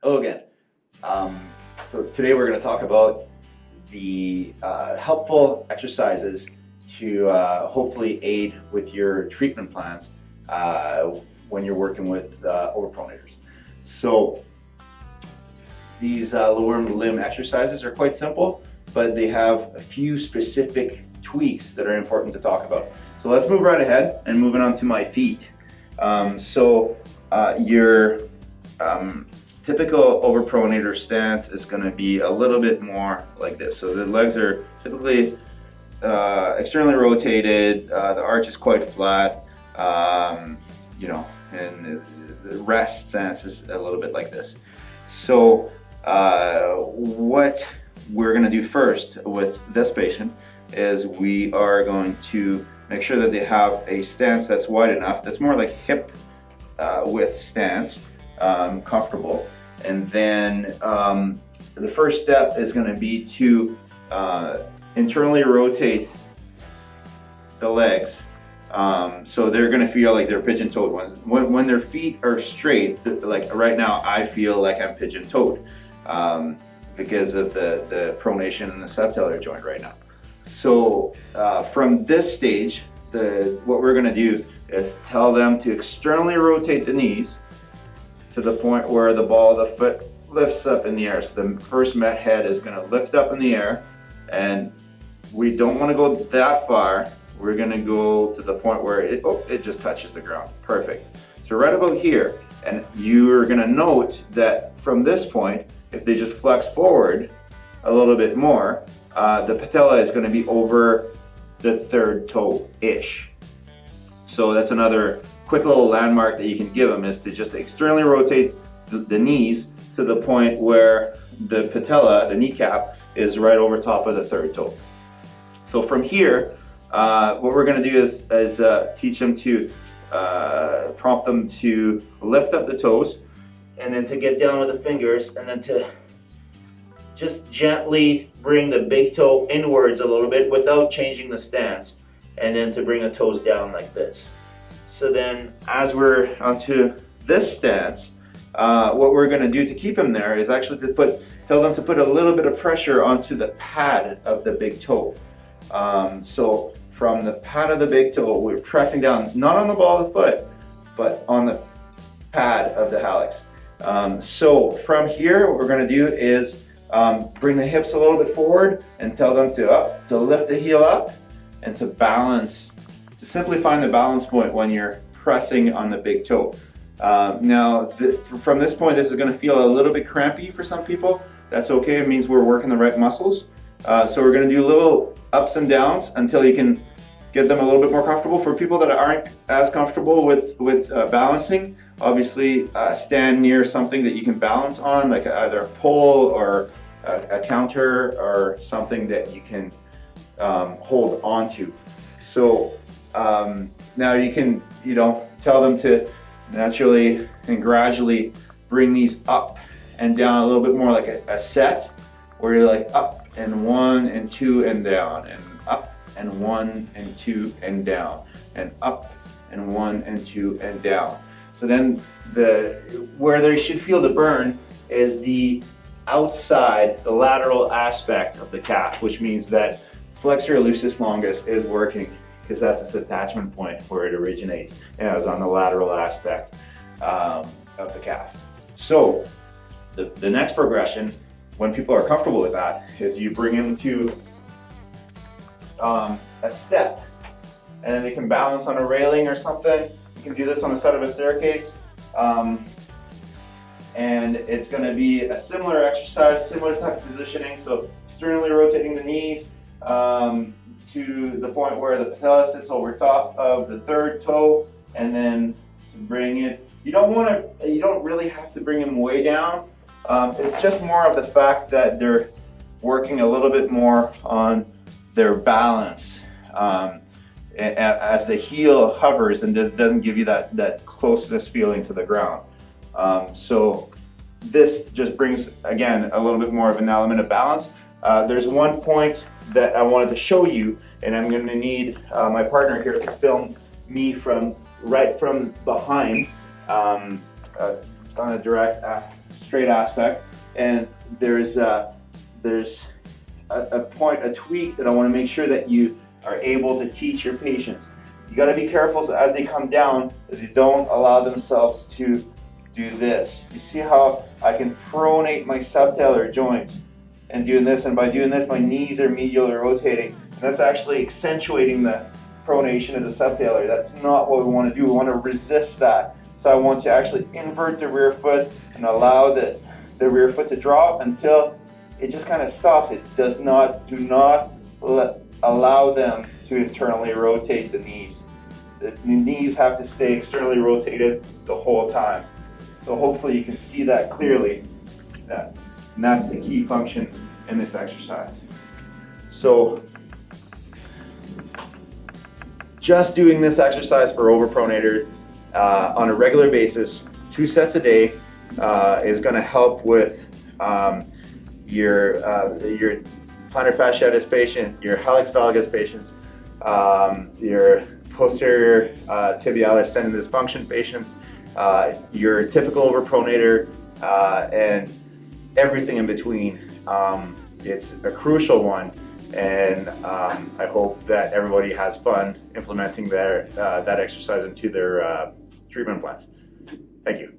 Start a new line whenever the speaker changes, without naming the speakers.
Hello again. So today we're going to talk about the helpful exercises to hopefully aid with your treatment plans when you're working with overpronators. So these lower limb exercises are quite simple, but they have a few specific tweaks that are important to talk about. So let's move right ahead and moving on to my feet. Your typical overpronator stance is going to be a little bit more like this. So the legs are typically externally rotated, the arch is quite flat, and the rest stance is a little bit like this. So what we're going to do first with this patient is we are going to make sure that they have a stance that's wide enough, that's more like hip width stance, comfortable. And then the first step is going to be to internally rotate the legs. So they're going to feel like they're pigeon-toed. When their feet are straight, like right now I feel like I'm pigeon-toed because of the pronation in the subtalar joint right now. So from this stage, what we're going to do is tell them to externally rotate the knees to the point where the ball of the foot lifts up in the air. So the first met head is going to lift up in the air, and we don't want to go that far. We're going to go to the point where it just touches the ground. Perfect. So right about here, and you're going to note that from this point, if they just flex forward a little bit more, the patella is going to be over the third toe-ish. So that's another quick little landmark that you can give them, is to just externally rotate the knees to the point where the patella, the kneecap, is right over top of the third toe. So from here, what we're going to do is teach them to prompt them to lift up the toes, and then to get down with the fingers, and then to just gently bring the big toe inwards a little bit without changing the stance, and then to bring the toes down like this. So then as we're onto this stance, what we're going to do to keep them there is actually tell them to put a little bit of pressure onto the pad of the big toe. So from the pad of the big toe, we're pressing down, not on the ball of the foot, but on the pad of the hallux. So from here, what we're going to do is bring the hips a little bit forward and tell them to lift the heel up and to balance, to simply find the balance point when you're pressing on the big toe. From this point, this is going to feel a little bit crampy for some people. That's okay, it means we're working the right muscles. So we're going to do little ups and downs until you can get them a little bit more comfortable. For people that aren't as comfortable with balancing, obviously stand near something that you can balance on, like either a pole or a counter or something that you can hold onto. So now you can, tell them to naturally and gradually bring these up and down a little bit more, like a set, where you're like up and 1 and 2 and down, and up and 1 and 2 and down, and up and 1 and 2 and down. So then where they should feel the burn is the outside, the lateral aspect of the calf, which means that flexor lucis longus is working, because that's its attachment point where it originates, and it was on the lateral aspect of the calf. So the next progression, when people are comfortable with that, is you bring them to a step, and then they can balance on a railing or something. You can do this on the side of a staircase, and it's going to be a similar exercise, similar type of positioning. So externally rotating the knees to the point where the patella sits over top of the third toe, and then to bring it. You don't really have to bring them way down. It's just more of the fact that they're working a little bit more on their balance as the heel hovers and doesn't give you that closeness feeling to the ground. So this just brings, again, a little bit more of an element of balance. There's one point that I wanted to show you, and I'm going to need my partner here to film me right from behind on a direct straight aspect, and there's a tweak that I want to make sure that you are able to teach your patients. You got to be careful so as they come down that they don't allow themselves to do this. You see how I can pronate my subtalar joint and doing this, and by doing this my knees are medially rotating, and that's actually accentuating the pronation of the subtalar. That's not what we want to do. We want to resist that. So I want to actually invert the rear foot and allow the rear foot to drop until it just kind of stops. It does not, allow them to internally rotate the knees. The knees have to stay externally rotated the whole time. So hopefully you can see that clearly. And that's the key function in this exercise. So just doing this exercise for overpronator on a regular basis, 2 sets a day, is going to help with your plantar fasciitis patient, your hallux valgus patients, your posterior tibialis tendon dysfunction patients, your typical overpronator, and everything in between. It's a crucial one, and I hope that everybody has fun implementing that exercise into their treatment plans. Thank you.